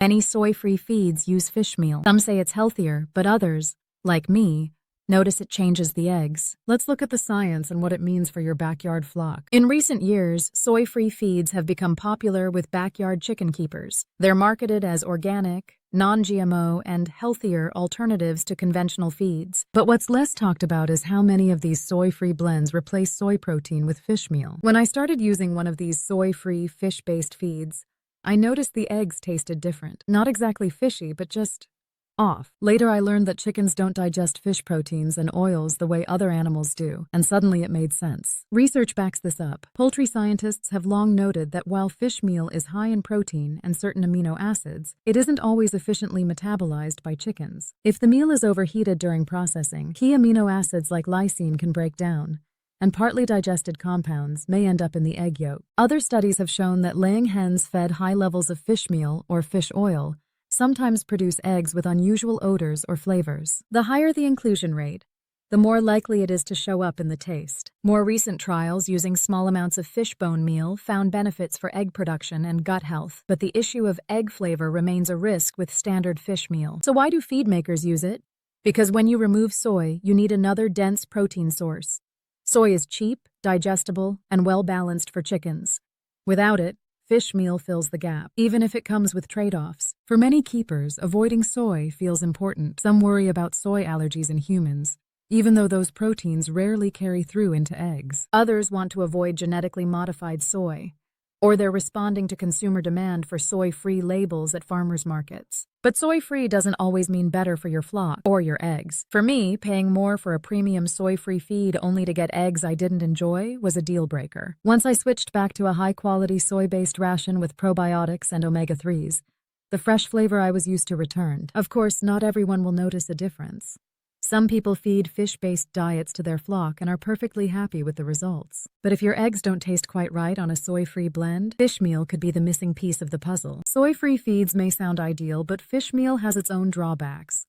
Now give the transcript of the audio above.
Many soy-free feeds use fish meal. Some say it's healthier, but others, like me, notice it changes the eggs. Let's look at the science and what it means for your backyard flock. In recent years, soy-free feeds have become popular with backyard chicken keepers. They're marketed as organic, non-GMO, and healthier alternatives to conventional feeds. But what's less talked about is how many of these soy-free blends replace soy protein with fish meal. When I started using one of these soy-free fish-based feeds, I noticed the eggs tasted different. Not exactly fishy, but just off. Later, I learned that chickens don't digest fish proteins and oils the way other animals do, and suddenly it made sense. Research backs this up. Poultry scientists have long noted that while fish meal is high in protein and certain amino acids, it isn't always efficiently metabolized by chickens. If the meal is overheated during processing, key amino acids like lysine can break down, and partly digested compounds may end up in the egg yolk. Other studies have shown that laying hens fed high levels of fish meal or fish oil sometimes produce eggs with unusual odors or flavors. The higher the inclusion rate, the more likely it is to show up in the taste. More recent trials using small amounts of fish bone meal found benefits for egg production and gut health, but the issue of egg flavor remains a risk with standard fish meal. So why do feed makers use it? Because when you remove soy, you need another dense protein source. Soy is cheap, digestible, and well-balanced for chickens. Without it, fish meal fills the gap, even if it comes with trade-offs. For many keepers, avoiding soy feels important. Some worry about soy allergies in humans, even though those proteins rarely carry through into eggs. Others want to avoid genetically modified soy, or they're responding to consumer demand for soy-free labels at farmers markets. But soy-free doesn't always mean better for your flock or your eggs. For me, paying more for a premium soy-free feed only to get eggs I didn't enjoy was a deal-breaker. Once I switched back to a high-quality soy-based ration with probiotics and omega-3s, the fresh flavor I was used to returned. Of course, not everyone will notice a difference. Some people feed fish-based diets to their flock and are perfectly happy with the results. But if your eggs don't taste quite right on a soy-free blend, fish meal could be the missing piece of the puzzle. Soy-free feeds may sound ideal, but fish meal has its own drawbacks.